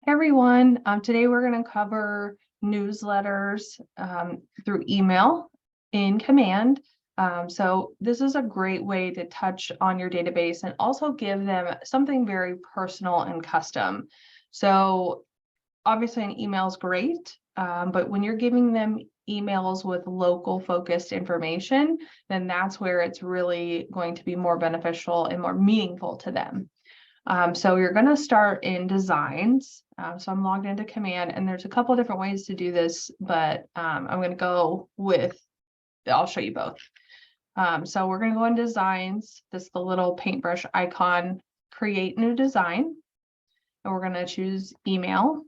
Hey everyone, today we're going to cover newsletters through email in Command. So this is a great way to touch on your database and also give them something very personal and custom. So obviously an email is great, but when you're giving them emails with local focused information, then that's where it's really going to be more beneficial and more meaningful to them. So you're going to start in designs. So I'm logged into Command, and there's a couple of different ways to do this, but I'm going to go with, I'll show you both. So we're going to go in designs, this the little paintbrush icon, create new design, and we're going to choose email.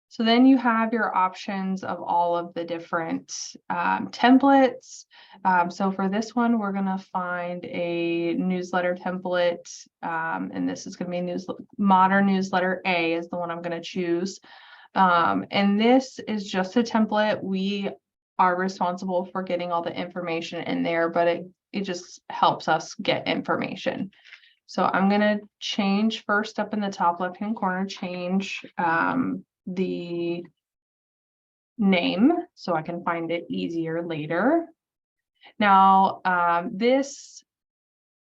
So then you have your options of all of the different templates. So for this one, we're going to find a newsletter template, and this is going to be Modern Newsletter A is the one I'm going to choose. And this is just a template. We are responsible for getting all the information in there, but it just helps us get information. So I'm going to change first up in the top left-hand corner, change the name so I can find it easier later. Now, this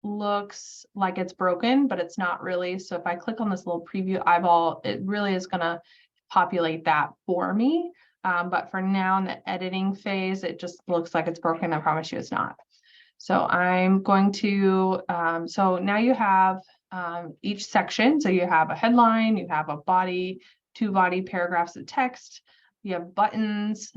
looks like it's broken, but it's not really. So if I click on this little preview eyeball, it really is going to populate that for me. But for now in the editing phase, it just looks like it's broken. I promise you it's not. So I'm going to, so now you have each section. So you have a headline, you have a body, 2 body paragraphs of text, you have buttons,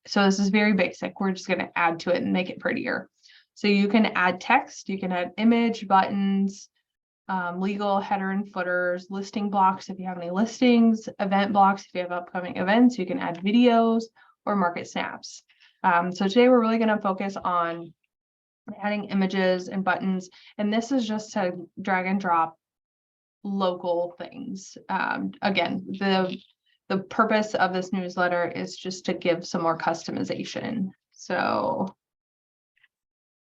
so this is very basic. We're just going to add to it and make it prettier. So you can add text, you can add image, buttons, legal header and footers, listing blocks if you have any listings, event blocks if you have upcoming events, you can add videos or market snaps. So today we're really going to focus on adding images and buttons, and this is just to drag and drop local things. Again, the purpose of this newsletter is just to give some more customization. So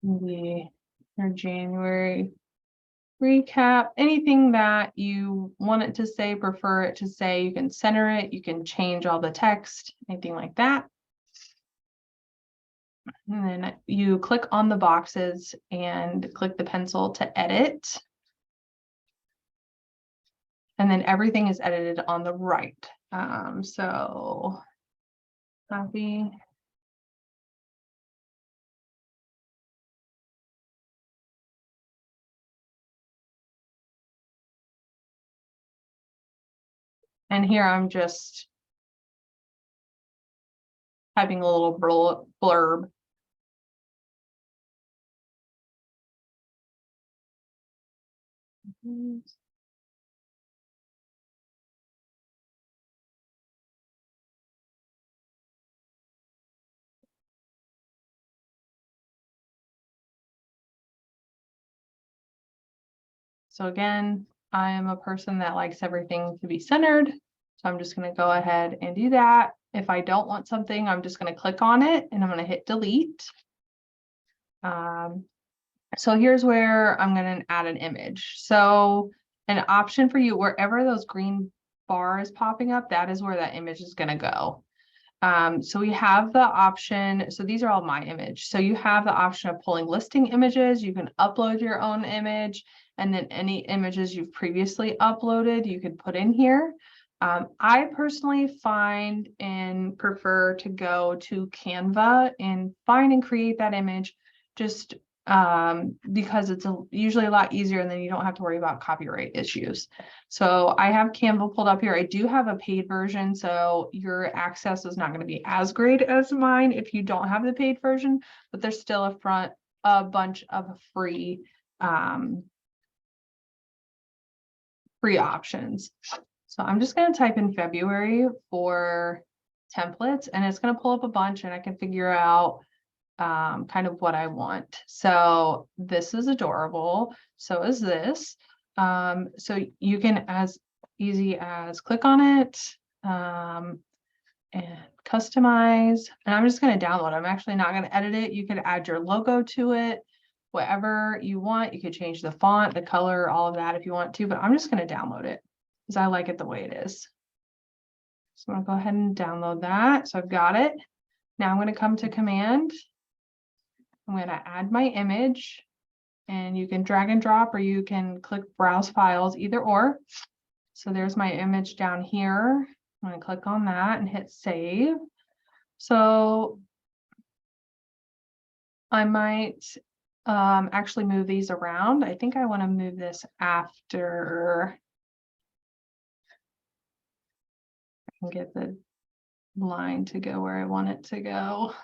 our January recap, anything that you want it to say, prefer it to say, you can center it, you can change all the text, anything like that. And then you click on the boxes and click the pencil to edit. And then everything is edited on the right. So copy. And here I'm just typing a little blurb. So again, I am a person that likes everything to be centered. So I'm just going to go ahead and do that. If I don't want something, I'm just going to click on it and I'm going to hit delete. So here's where I'm going to add an image. So an option for you, wherever those green bars popping up, that is where that image is going to go. So we have the option, so these are all my image. So you have the option of pulling listing images, you can upload your own image, and then any images you've previously uploaded, you can put in here. I personally find and prefer to go to Canva and find and create that image just because it's usually a lot easier and then you don't have to worry about copyright issues. So I have Canva pulled up here. I do have a paid version, so your access is not going to be as great as mine if you don't have the paid version, but there's still a bunch of free options. So I'm just going to type in February for templates and it's going to pull up a bunch and I can figure out kind of what I want. So this is adorable. So is this. So you can as easy as click on it and customize. And I'm just going to download. I'm actually not going to edit it. You could add your logo to it, whatever you want. You could change the font, the color, all of that if you want to, but I'm just going to download it because I like it the way it is. So I'm going to go ahead and download that. So I've got it. Now I'm going to come to command. I'm going to add my image, and you can drag and drop, or you can click browse files, either or. So there's my image down here. I'm going to click on that and hit save. So I might actually move these around. I think I want to move this after I can get the line to go where I want it to go.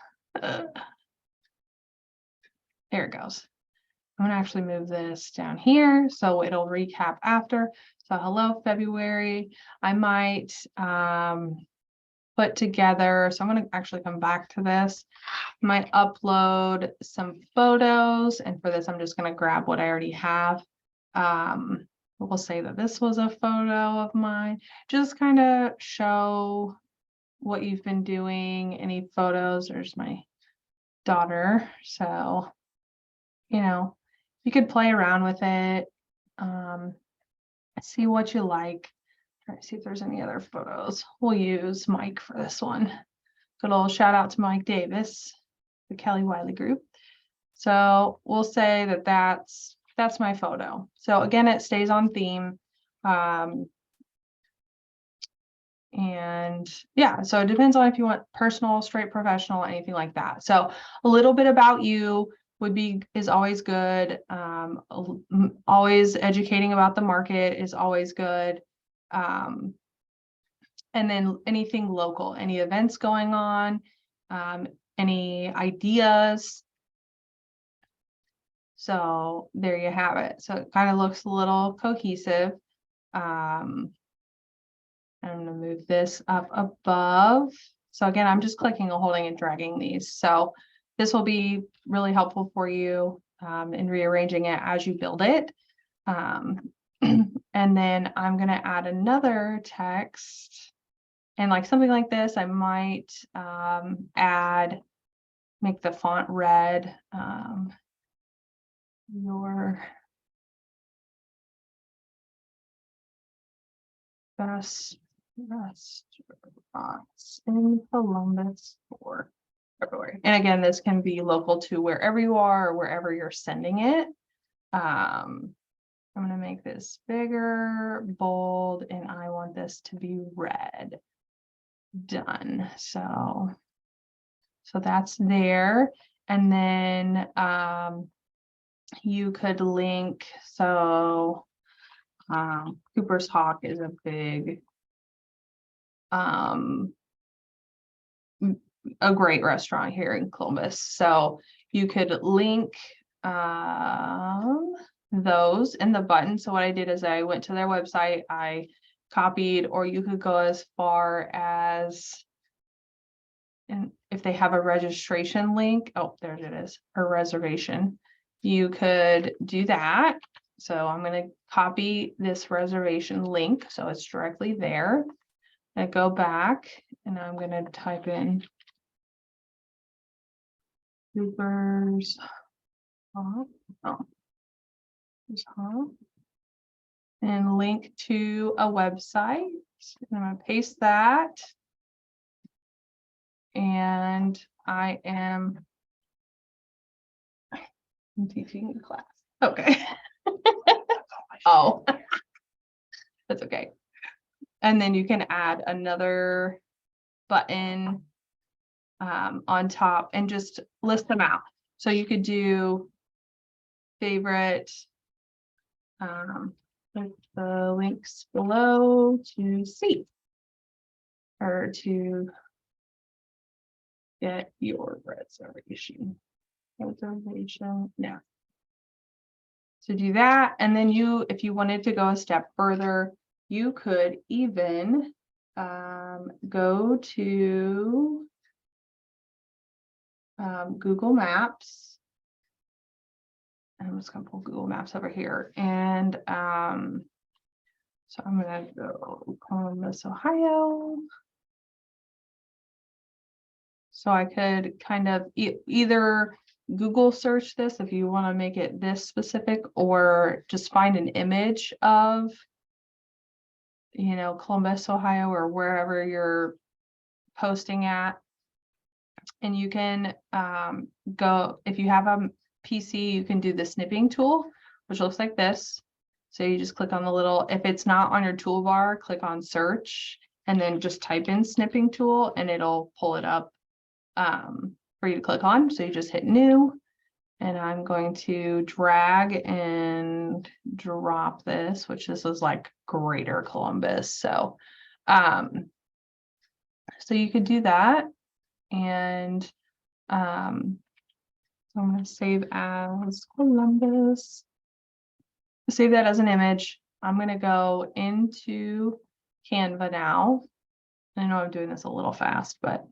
There it goes. I'm gonna actually move this down here so it'll recap after. So hello, February. I might put together, so I'm gonna actually come back to this. I might upload some photos, and for this, I'm just gonna grab what I already have. We'll say that this was a photo of mine. Just kind of show what you've been doing, any photos. There's my daughter. So, you know, you could play around with it, see what you like. Try to see if there's any other photos. We'll use Mike for this one. Good old shout out to Mike Davis, the Kelly Wiley group. So we'll say that that's my photo. So again, it stays on theme. And yeah, so it depends on if you want personal, straight professional, anything like that. So a little bit about you is always good. Always educating about the market is always good. And then anything local, any events going on, any ideas. So there you have it. So it kind of looks a little cohesive. I'm going to move this up above. So again, I'm just clicking and holding and dragging these. So this will be really helpful for you in rearranging it as you build it. And then I'm going to add another text. And like something like this, I might make the font red. Your best restaurants in Columbus for February. And again, this can be local to wherever you are or wherever you're sending it. I'm going to make this bigger, bold, and I want this to be red. Done. So that's there. And then you could link. So Cooper's Hawk is a big, a great restaurant here in Columbus. So you could link those in the button. So what I did is I went to their website, I copied, or you could go as far as, and if they have a registration link, oh, there it is, a reservation, you could do that. So I'm going to copy this reservation link so it's directly there. I go back and I'm going to type in Cooper's Hawk, and link to a website. And I'm going to paste that. And I'm teaching a class. Okay. Oh, that's okay. And then you can add another button on top and just list them out. So you could do favorite, with the links below to see or to get your reservation. Yeah. So do that. And then if you wanted to go a step further, you could even go to Google Maps. I'm just going to pull Google Maps over here. And so I'm going to go Columbus, Ohio. So I could kind of either Google search this if you want to make it this specific, or just find an image of, you know, Columbus, Ohio, or wherever you're posting at. And you can go, if you have a PC, you can do the snipping tool, which looks like this. So you just click on the little, if it's not on your toolbar, click on search and then just type in snipping tool and it'll pull it up for you to click on. So you just hit new, and I'm going to drag and drop this, which this is like Greater Columbus. So so you could do that. And so I'm going to save as Columbus. Save that as an image. I'm going to go into Canva now. I know I'm doing this a little fast, but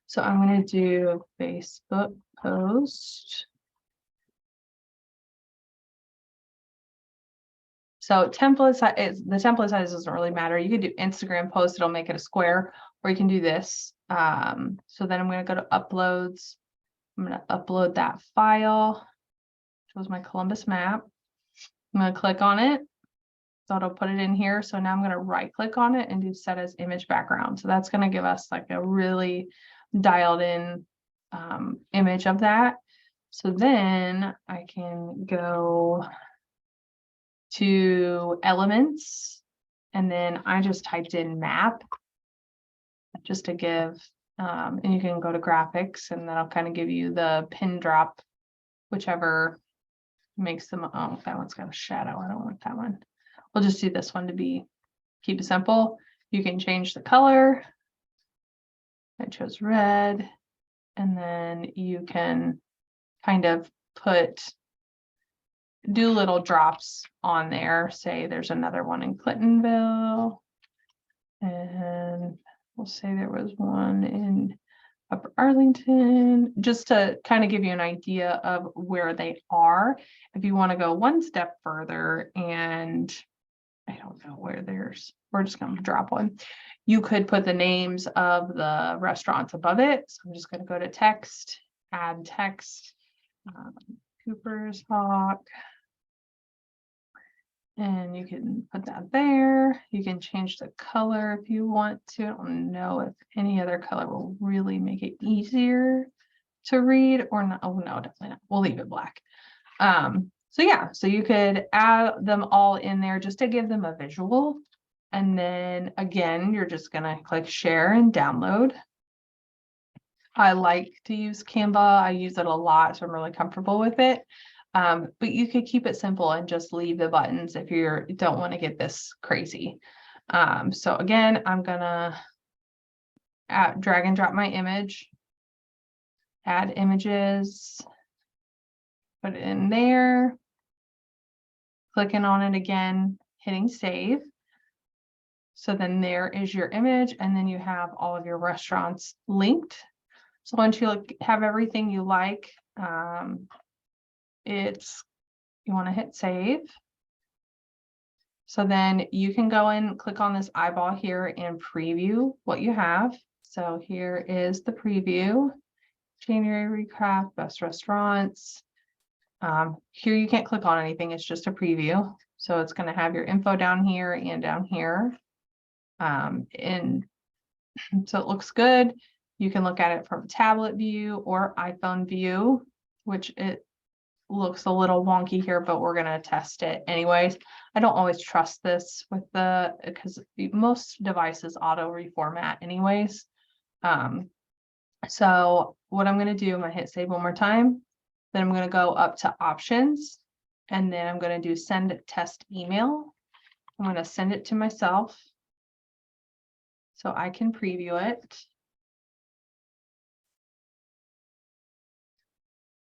so I'm going to do Facebook post. So template size, the template size doesn't really matter. You could do Instagram post, it'll make it a square, or you can do this. So then I'm going to go to uploads. I'm going to upload that file. Shows my Columbus map. I'm going to click on it. So it'll put it in here. So now I'm going to right click on it and do set as image background. So that's going to give us like a really dialed in image of that. So then I can go to elements, and then I just typed in map just to give, and you can go to graphics and that'll kind of give you the pin drop, whichever makes them. Oh, that one's got a shadow. I don't want that one. We'll just do this one to keep it simple. You can change the color. I chose red, and then you can kind of do little drops on there. Say there's another one in Clintonville, and we'll say there was one in Upper Arlington, just to kind of give you an idea of where they are. If you want to go one step further, and I don't know where we're just going to drop one. You could put the names of the restaurants above it. So I'm just going to go to text, add text, Cooper's Hawk. And you can put that there. You can change the color if you want to. I don't know if any other color will really make it easier to read or not. Oh no, definitely not. We'll leave it black. So yeah, so you could add them all in there just to give them a visual. And then again, you're just gonna click share and download. I like to use Canva. I use it a lot, so I'm really comfortable with it. But you could keep it simple and just leave the buttons if you don't want to get this crazy. So again, I'm gonna drag and drop my image, add images, put it in there, clicking on it again, hitting save. So then there is your image, and then you have all of your restaurants linked. So once you have everything you like, you want to hit save. So then you can go and click on this eyeball here and preview what you have. So here is the preview. January recap, best restaurants. Here you can't click on anything, it's just a preview. So it's going to have your info down here and down here. And so it looks good. You can look at it from tablet view or iPhone view, which it looks a little wonky here, but we're going to test it anyways. I don't always trust this with because most devices auto reformat anyways. So what I'm going to do, I'm going to hit save one more time. Then I'm going to go up to options, and then I'm going to do send test email. I'm going to send it to myself so I can preview it.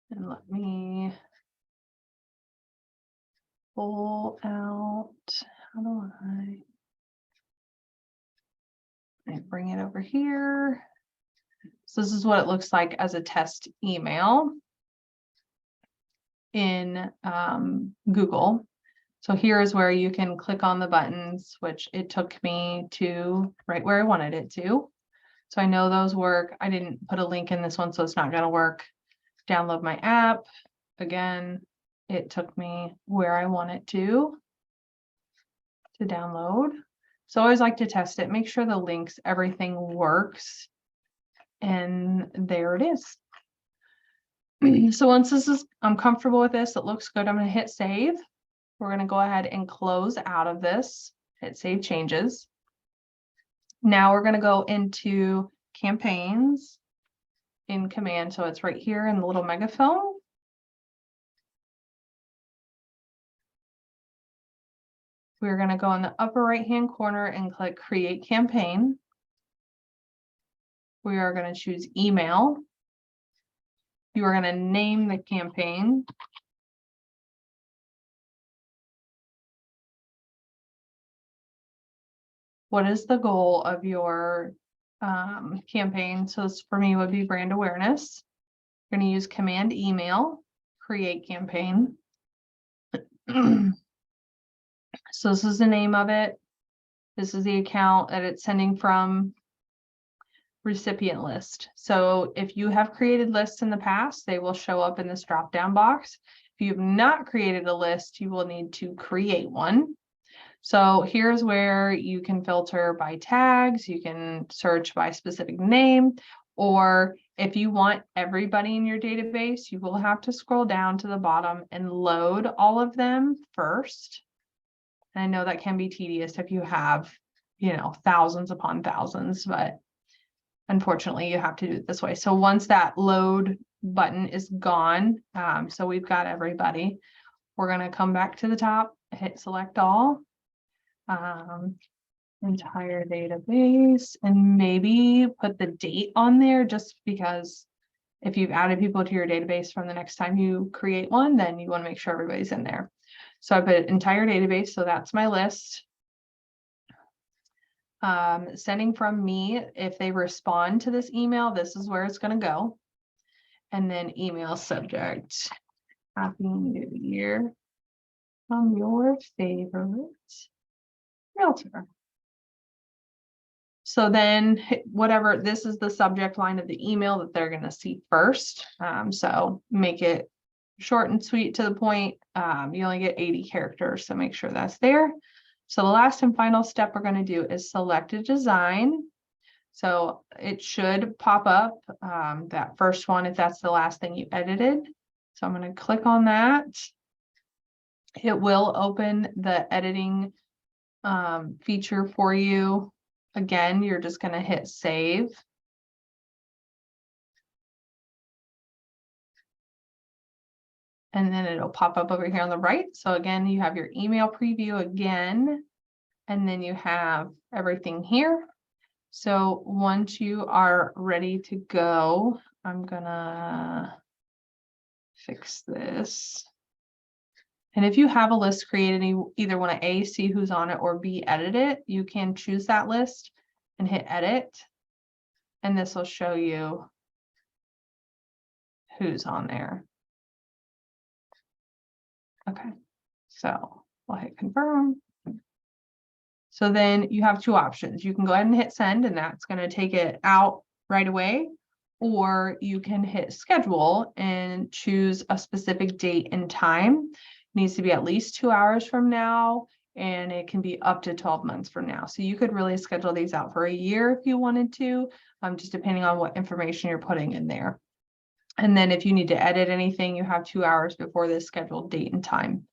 And let me pull out, how do I bring it over here? So this is what it looks like as a test email in Google. So here is where you can click on the buttons, which it took me to right where I wanted it to. So I know those work. I didn't put a link in this one, so it's not going to work. download my app. Again, it took me where I want it to download. So I always like to test it, make sure the links, everything works. And there it is. So once I'm comfortable with this, it looks good, I'm going to hit save. We're going to go ahead and close out of this, hit save changes. Now we're going to go into campaigns in command. So it's right here in the little megafilm. We're going to go in the upper right hand corner and click create campaign. We are going to choose email. You are going to name the campaign. What is the goal of your campaign? So this for me would be brand awareness. We're going to use command email, create campaign. So this is the name of it. This is the account that it's sending from. Recipient list. So if you have created lists in the past, they will show up in this drop down box. If you have not created a list, you will need to create one. So here's where you can filter by tags, you can search by specific name, or if you want everybody in your database, you will have to scroll down to the bottom and load all of them first. And I know that can be tedious if you have, thousands upon thousands, but unfortunately, you have to do it this way. So once that load button is gone, so we've got everybody, we're going to come back to the top, hit select all, entire database, and maybe put the date on there just because if you've added people to your database from the next time you create one, then you want to make sure everybody's in there. So I put entire database, so that's my list. Sending from me, if they respond to this email, this is where it's going to go. And then email subject, Happy New Year from your favorite realtor. So then whatever, this is the subject line of the email that they're going to see first. So make it short and sweet to the point. You only get 80 characters, so make sure that's there. So the last and final step we're going to do is select a design. So it should pop up that first one if that's the last thing you edited. So I'm going to click on that. It will open the editing feature for you. Again, you're just going to hit save. And then it'll pop up over here on the right. So again, you have your email preview again, and then you have everything here. So once you are ready to go, I'm gonna fix this. And if you have a list created and you either want to A, see who's on it, or B, edit it, you can choose that list and hit edit. And this will show you who's on there. Okay, so we'll hit confirm. So then you have two options. You can go ahead and hit send, and that's going to take it out right away. Or you can hit schedule and choose a specific date and time. It needs to be at least 2 hours from now, and it can be up to 12 months from now. So you could really schedule these out for a year if you wanted to, just depending on what information you're putting in there. And then if you need to edit anything, you have 2 hours before this scheduled date and time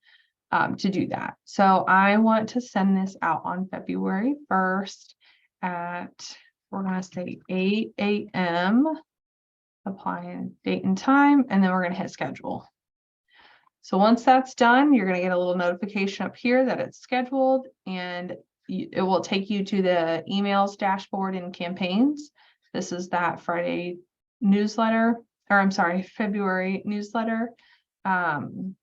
to do that. So I want to send this out on February 1st at, we're going to say 8 a.m. Applying date and time, and then we're going to hit schedule. So once that's done, you're going to get a little notification up here that it's scheduled, and it will take you to the emails dashboard in campaigns. This is that Friday newsletter, or I'm sorry, February newsletter. And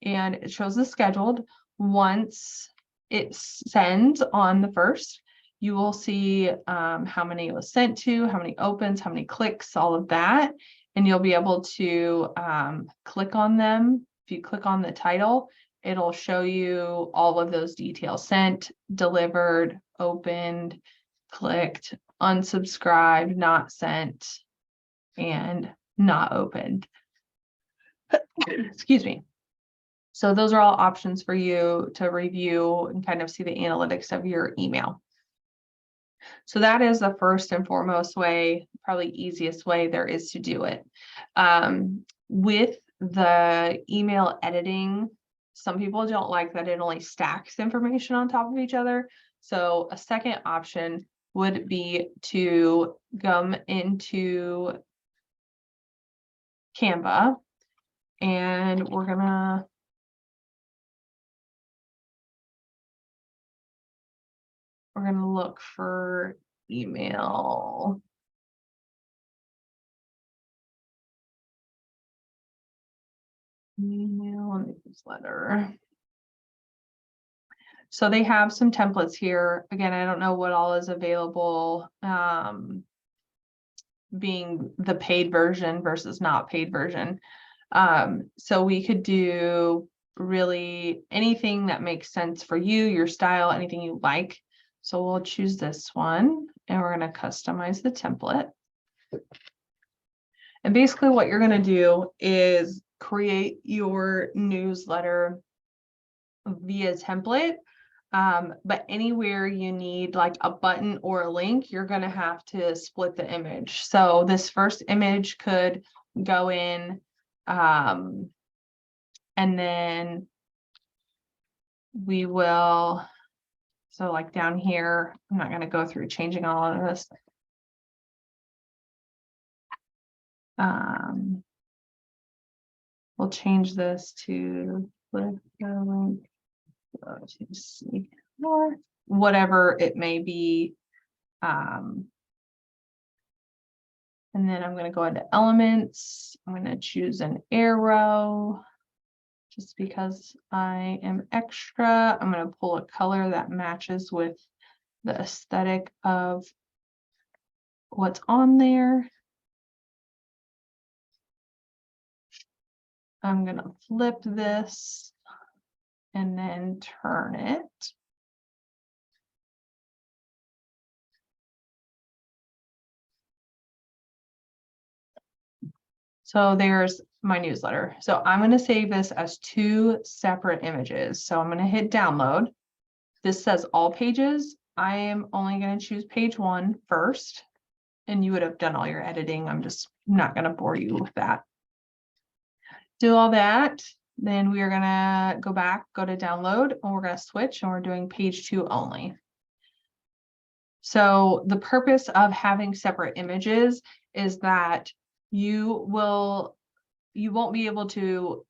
it shows the scheduled. Once it sends on the 1st, you will see how many it was sent to, how many opens, how many clicks, all of that. And you'll be able to click on them. If you click on the title, it'll show you all of those details: sent, delivered, opened, clicked, unsubscribed, not sent, and not opened. Excuse me. So those are all options for you to review and kind of see the analytics of your email. So that is the first and foremost way, probably easiest way there is to do it. With the email editing, some people don't like that it only stacks information on top of each other. So a second option would be to come into Canva, and we're gonna look for email. Email newsletter. So they have some templates here. Again, I don't know what all is available, being the paid version versus not paid version. So we could do really anything that makes sense for you, your style, anything you like. So we'll choose this one and we're going to customize the template. And basically what you're going to do is create your newsletter via template. But anywhere you need like a button or a link, you're going to have to split the image. So this first image could go in, and then we will, so like down here, I'm not going to go through changing all of this. We'll change this to click the link. To see more, whatever it may be. And then I'm going to go into elements. I'm going to choose an arrow just because I am extra. I'm going to pull a color that matches with the aesthetic of what's on there. I'm going to flip this and then turn it. So there's my newsletter. So I'm going to save this as 2 separate images. So I'm going to hit download. This says all pages. I am only going to choose page 1 first, and you would have done all your editing. I'm just not going to bore you with that. Do all that. Then we are going to go back, go to download, and we're going to switch, and we're doing page 2 only. So the purpose of having separate images is that you won't be able to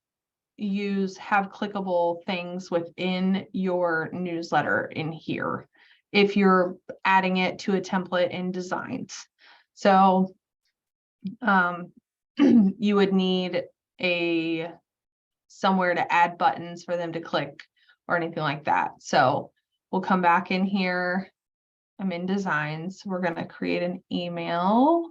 have clickable things within your newsletter in here if you're adding it to a template in Designs. So you would need somewhere to add buttons for them to click or anything like that. So we'll come back in here. I'm in Designs. We're going to create an email.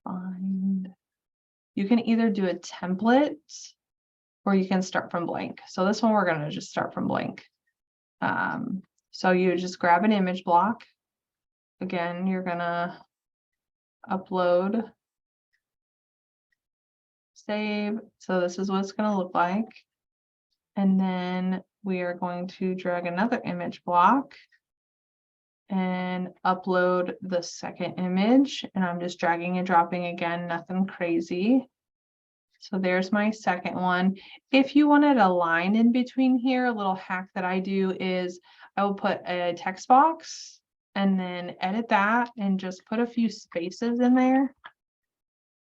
Find. You can either do a template or you can start from blank. So this one we're going to just start from blank. So you just grab an image block. Again, you're going to upload, save. So this is what it's going to look like. And then we are going to drag another image block and upload the second image. And I'm just dragging and dropping again, nothing crazy. So there's my second one. If you wanted a line in between here, a little hack that I do is I will put a text box and then edit that and just put a few spaces in there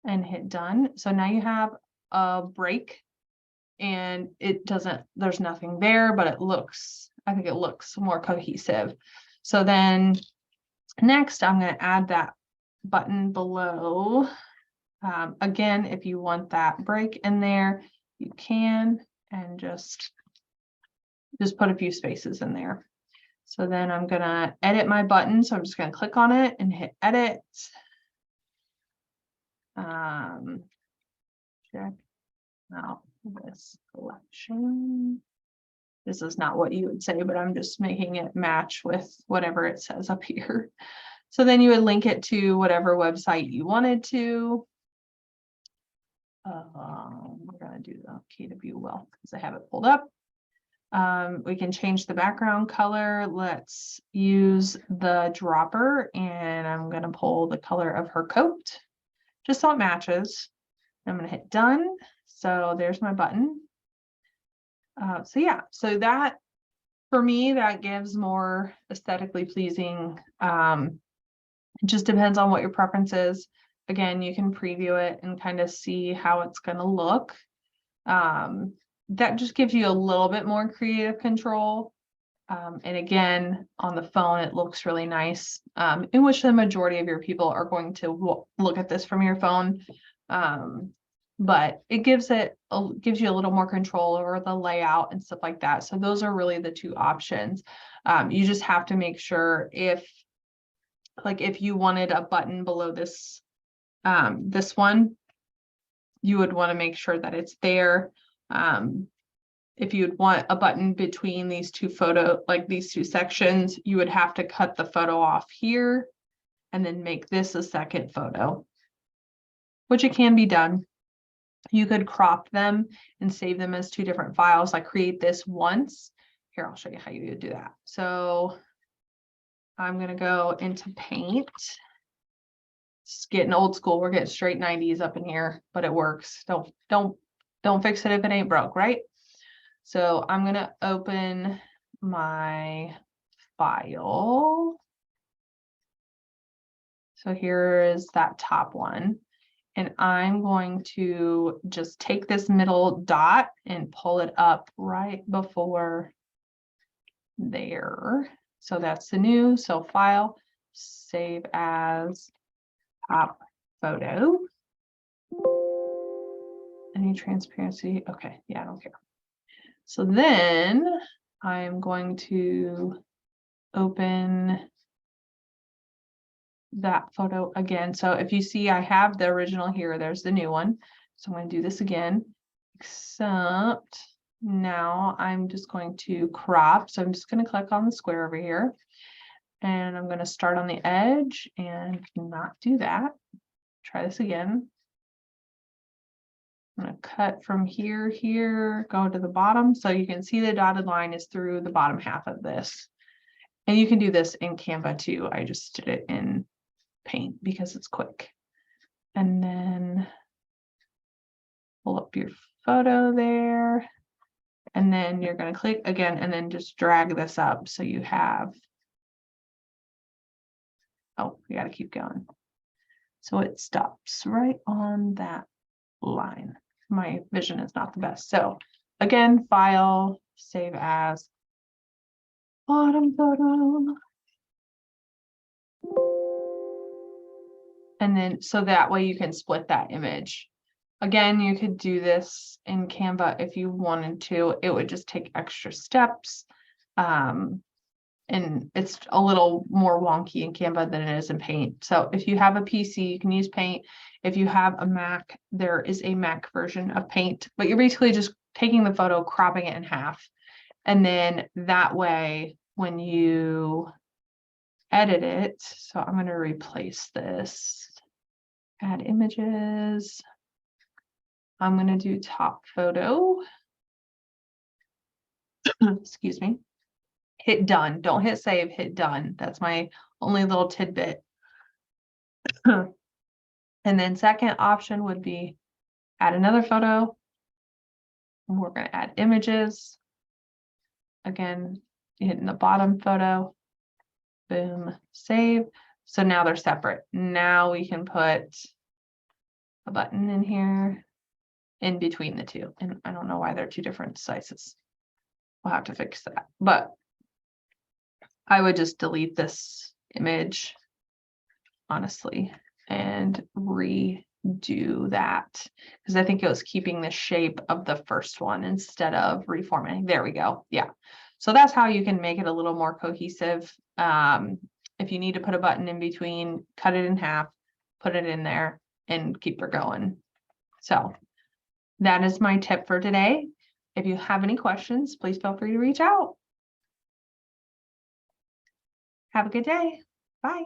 and hit done. So now you have a break and there's nothing there, but I think it looks more cohesive. So then next I'm going to add that button below. Again, if you want that break in there, you can, and just put a few spaces in there. So then I'm going to edit my button. So I'm just going to click on it and hit edit. Check out this selection. This is not what you would say, but I'm just making it match with whatever it says up here. So then you would link it to whatever website you wanted to. We're going to do the KW well because I have it pulled up. We can change the background color. Let's use the dropper, and I'm going to pull the color of her coat just so it matches. I'm going to hit done. So there's my button. So yeah, so that for me, that gives more aesthetically pleasing. It just depends on what your preference is. Again, you can preview it and kind of see how it's going to look. That just gives you a little bit more creative control. And again, on the phone, it looks really nice, in which the majority of your people are going to look at this from your phone. But it gives you a little more control over the layout and stuff like that. So those are really the two options. You just have to make sure if you wanted a button below this, this one, you would want to make sure that it's there. If you'd want a button between these two these two sections, you would have to cut the photo off here and then make this a second photo, which it can be done. You could crop them and save them as two different files. Like create this once. Here, I'll show you how you would do that. So I'm going to go into Paint. It's getting old school. We're getting straight 90s up in here, but it works. Don't fix it if it ain't broke, right? So I'm going to open my file. So here is that top one. And I'm going to just take this middle dot and pull it up right before there. So that's the new. So File, Save As, Top Photo. Any transparency? Okay, yeah, I don't care. So then I'm going to open that photo again. So if you see, I have the original here, there's the new one. So I'm going to do this again, except now I'm just going to crop. So I'm just going to click on the square over here, and I'm going to start on the edge and not do that. Try this again. I'm going to cut from here, go to the bottom. So you can see the dotted line is through the bottom half of this. And you can do this in Canva too. I just did it in Paint because it's quick. And then pull up your photo there. And then you're going to click again and then just drag this up. So you have, oh, we got to keep going. So it stops right on that line. My vision is not the best. So again, File, Save As, bottom photo. And then, so that way you can split that image. Again, you could do this in Canva if you wanted to. It would just take extra steps. And it's a little more wonky in Canva than it is in Paint. So if you have a PC, you can use Paint. If you have a Mac, there is a Mac version of Paint, but you're basically just taking the photo, cropping it in half. And then that way, when you edit it, so I'm going to replace this, add images. I'm going to do top photo. Excuse me. Hit done. Don't hit save, hit done. That's my only little tidbit. And then second option would be add another photo. And we're going to add images. Again, hitting the bottom photo. Boom, save. So now they're separate. Now we can put a button in here in between the two. And I don't know why they're two different sizes. We'll have to fix that. But I would just delete this image, honestly, and redo that because I think it was keeping the shape of the first one instead of reformatting. There we go. Yeah. So that's how you can make it a little more cohesive. If you need to put a button in between, cut it in half, put it in there, and keep her going. So that is my tip for today. If you have any questions, please feel free to reach out. Have a good day. Bye.